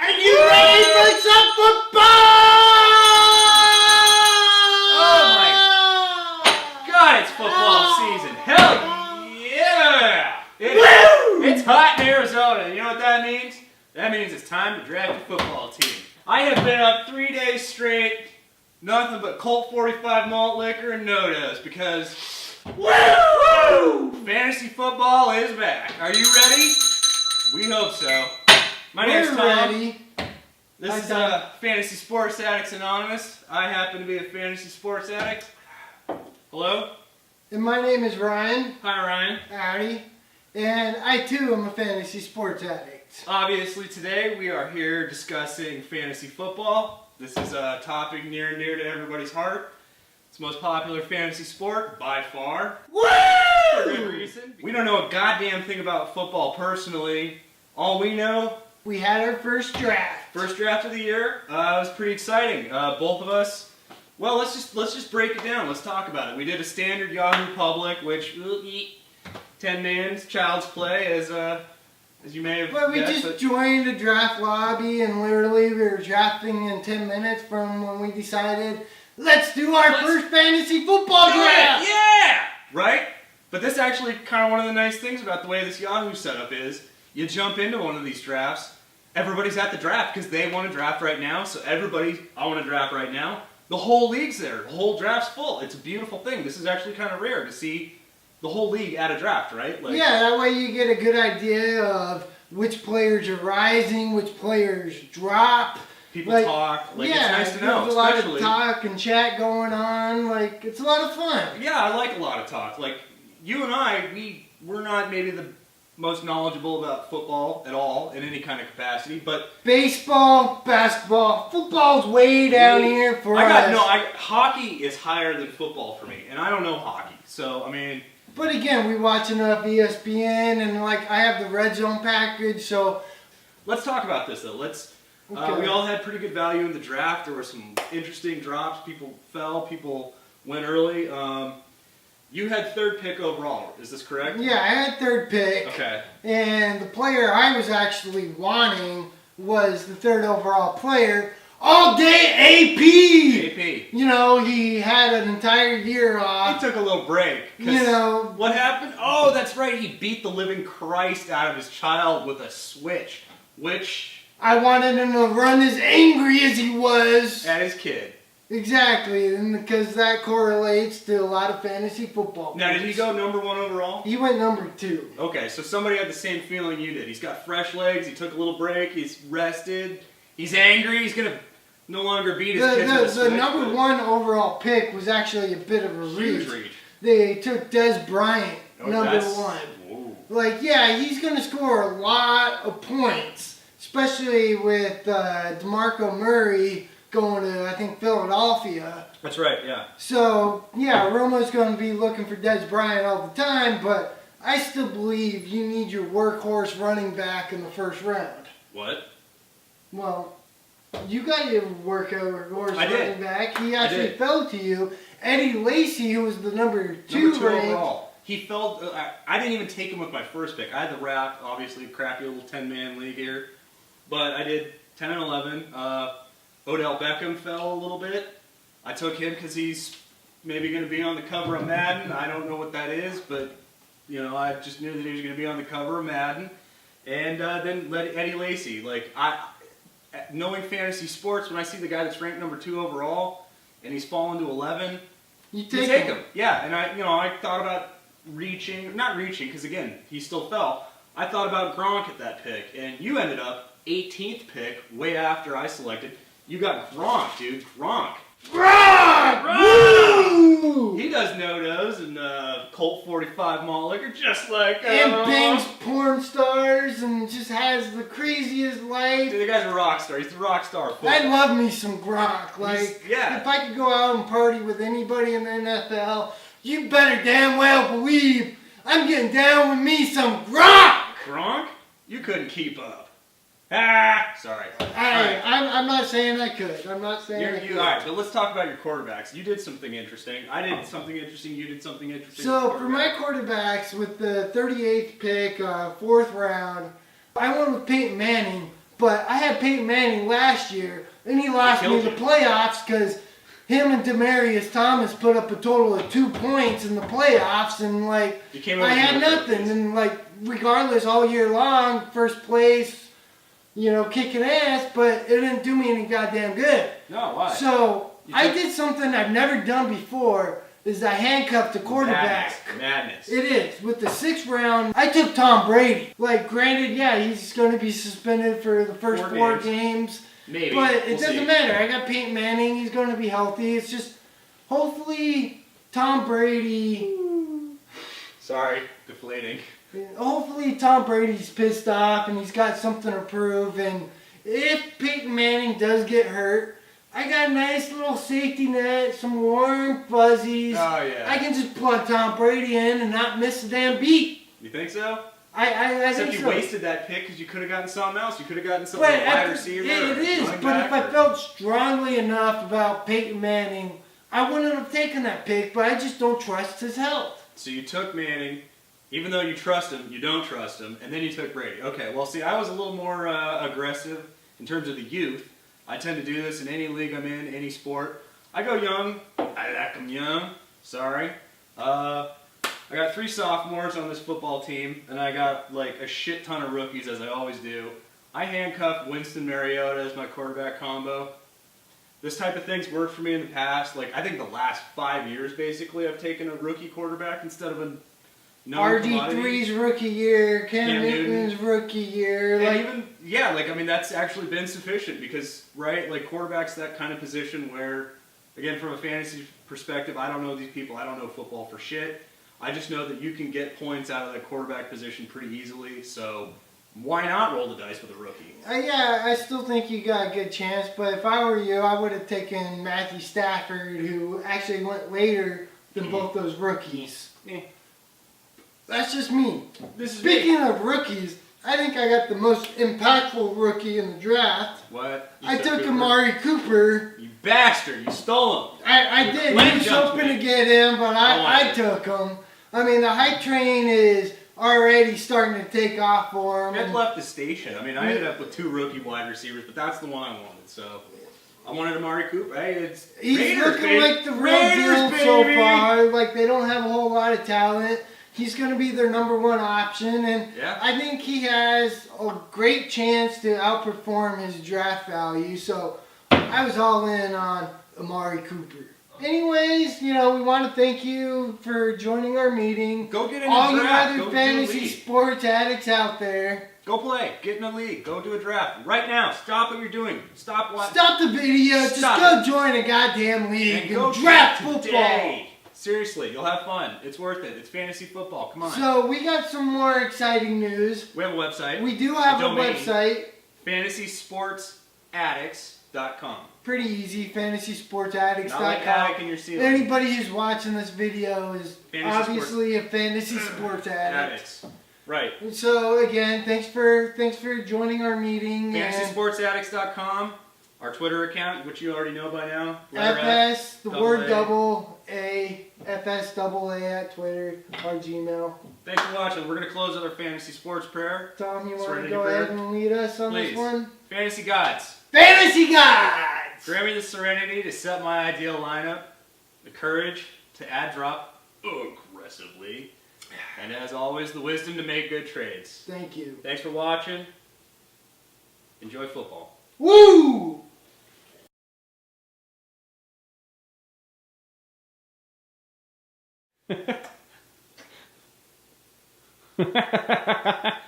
Are you ready for some football? Oh my God, it's football season. Hell yeah! It's hot in Arizona. You know what that means? That means it's time to draft a football team. I have been up 3 days straight, nothing but Colt 45 malt liquor and no-dos because woo! Fantasy football is back. Are you ready? We hope so. My name's Tom. Ready. This is Fantasy Sports Addicts Anonymous. I happen to be a fantasy sports addict. Hello? And my name is Ryan. Hi, Ryan. Howdy. And I too am a fantasy sports addict. Obviously today we are here discussing fantasy football. This is a topic near and dear to everybody's heart. It's the most popular fantasy sport by far. Woo! For good reason. We don't know a goddamn thing about football personally. All we know, we had our first draft. first draft of the year. It was pretty exciting. Both of us. Well, let's just break it down. Let's talk about it. We did a standard Yahoo Public, which 10 man's child's play, as you may have. But we guessed, just joined a draft lobby, and literally we were drafting in 10 minutes from when we decided, let's do our first fantasy football draft. Yeah, right. But this actually kind of one of the nice things about the way this Yahoo setup is. You jump into one of these drafts, everybody's at the draft because they want to draft right now. So everybody, I want to draft right now. The whole league's there. The whole draft's full. It's a beautiful thing. This is actually kind of rare to see the whole league at a draft, right? Like, yeah, that way you get a good idea of which players are rising, which players drop. People talk. Like, yeah, it's nice to know. There's a lot of talk and chat going on. Like, it's a lot of fun. Yeah, I like a lot of talk. Like, you and I, we're not maybe the most knowledgeable about football at all in any kind of capacity, but baseball, basketball, football's way down here for us. Hockey is higher than football for me, and I don't know hockey, so I mean. But again, we watch enough ESPN, and like I have the Red Zone package, so let's talk about this though. Okay. We all had pretty good value in the draft. There were some interesting drops. People fell. People went early. You had third pick overall. Is this correct? Yeah, I had third pick. Okay. And the player I was actually wanting was the third overall player. All day AP! AP. You know, he had an entire year off. He took a little break. You know. What happened? Oh, that's right. He beat the living Christ out of his child with a switch. Which I wanted him to run as angry as he was. At his kid. Exactly, and because that correlates to a lot of fantasy football. Now, did he go number 1 overall? He went number 2. Okay, so somebody had the same feeling you did. He's got fresh legs, he took a little break, he's rested, he's angry, he's going to no longer beat his kids with a switch. The number 1 overall pick was actually a bit of a reach. Reach. They took Des Bryant, number 1. Whoa. Like, yeah, he's going to score a lot of points, especially with DeMarco Murray going to, I think, Philadelphia. That's right, yeah. So, yeah, Romo's going to be looking for Des Bryant all the time, but I still believe you need your workhorse running back in the first round. What? Well, you got your workhorse running back. He actually fell to you. Eddie Lacy, who was the number 2 ranked. overall. He fell. I didn't even take him with my first pick. I had the wrap, obviously, crappy little 10-man league here. But I did 10 and 11. Odell Beckham fell a little bit. I took him because he's maybe going to be on the cover of Madden. I don't know what that is, but you know, I just knew that he was going to be on the cover of Madden. And then Eddie Lacy. Like, knowing fantasy sports, when I see the guy that's ranked number 2 overall and he's fallen to 11, you take him. Yeah, and I thought about not reaching because again he still fell. I thought about Gronk at that pick, and you ended up 18th pick, way after I selected. You got Gronk, dude. Gronk! Woo! He does no-nos and Colt 45 malt liquor just like... and bangs porn stars and just has the craziest life. Dude, the guy's a rock star. He's the rock star. I love me some Gronk. Like, if I could go out and party with anybody in the NFL, you better damn well believe I'm getting down with me some Gronk! Gronk? You couldn't keep up. Ah, sorry. I'm not saying I could. I'm not saying I could. All right, but let's talk about your quarterbacks. You did something interesting. I did something interesting. You did something interesting. So for my quarterbacks, with the 38th pick, 4th round, I went with Peyton Manning. But I had Peyton Manning last year, and he lost me the playoffs because him and Demaryius Thomas put up a total of 2 points in the playoffs, and like I had nothing. And like regardless, all year long, first place, you know, kicking ass, but it didn't do me any goddamn good. No, why? So I did something I've never done before. Is I handcuffed the quarterback. Madness. It is. With the 6th round, I took Tom Brady. Like, granted, yeah, he's going to be suspended for the first 4 games. Maybe. But it doesn't matter. I got Peyton Manning. He's going to be healthy. It's just, hopefully, Tom Brady... Sorry, deflating. Hopefully, Tom Brady's pissed off and he's got something to prove. And if Peyton Manning does get hurt, I got a nice little safety net, some warm fuzzies. Oh, yeah. I can just plug Tom Brady in and not miss a damn beat. You think so? I Except think you so. wasted that pick because you could have gotten something else. You could have gotten something like a wide receiver. It is, but if I felt strongly enough about Peyton Manning, I wouldn't have taken that pick, but I just don't trust his health. So you took Manning, even though you trust him, you don't trust him, and then you took Brady. Okay, well, see, I was a little more aggressive in terms of the youth. I tend to do this in any league I'm in, any sport. I go young. I like them young. Sorry. I got 3 sophomores on this football team, and I got like a shit ton of rookies, as I always do. I handcuffed Winston Mariota as my quarterback combo. This type of thing's worked for me in the past. Like, I think the last 5 years, basically, I've taken a rookie quarterback instead of a RG3's rookie year, Cam Newton's rookie year. And even, yeah, like, I mean, that's actually been sufficient because, right, like, quarterback's that kind of position where, again, from a fantasy perspective, I don't know these people, I don't know football for shit. I just know that you can get points out of that quarterback position pretty easily, so why not roll the dice with a rookie? Yeah, I still think you got a good chance, but if I were you, I would have taken Matthew Stafford, who actually went later than both those rookies. That's just me. Speaking of rookies, I think I got the most impactful rookie in the draft. What? I took Amari Cooper. You bastard! You stole him. I did. I was hoping to get him, but I took him. I mean, the hype train is already starting to take off for him. It left the station. I mean, I ended up with 2 rookie wide receivers, but that's the one I wanted. So I wanted Amari Cooper. Hey, he's Raiders, looking baby. like the real deal so far. Like, they don't have a whole lot of talent. He's going to be their #1 option, and I think he has a great chance to outperform his draft value. So I was all in on Amari Cooper. Anyways, you know, we want to thank you for joining our meeting. Go get in all a draft. you other fantasy sports addicts out there. Go play. Get in a league. Go do a draft. Right now. Stop what you're doing. Stop watching. Stop the video. Just go join a goddamn league and draft football. Seriously, you'll have fun. It's worth it. It's fantasy football. Come on. So we got some more exciting news. We have a website. We do have a website. FantasySportsAddicts.com. Pretty easy. FantasySportsAddicts.com. Not like Attic in your ceiling. Anybody who's watching this video is obviously a fantasy sports addict. Right. So again, thanks for joining our meeting. FantasySportsAddicts.com. Our Twitter account, which you already know by now. FS, the word double A, FSAA at Twitter, our Gmail. Thanks for watching. We're going to close with our fantasy sports prayer. Tom, you want to go ahead and lead us on this one? Fantasy gods. Fantasy gods! Grant me the serenity to set my ideal lineup, the courage to add drop aggressively, and as always, the wisdom to make good trades. Thank you. Thanks for watching. Enjoy football. Woo! Ha ha ha ha ha!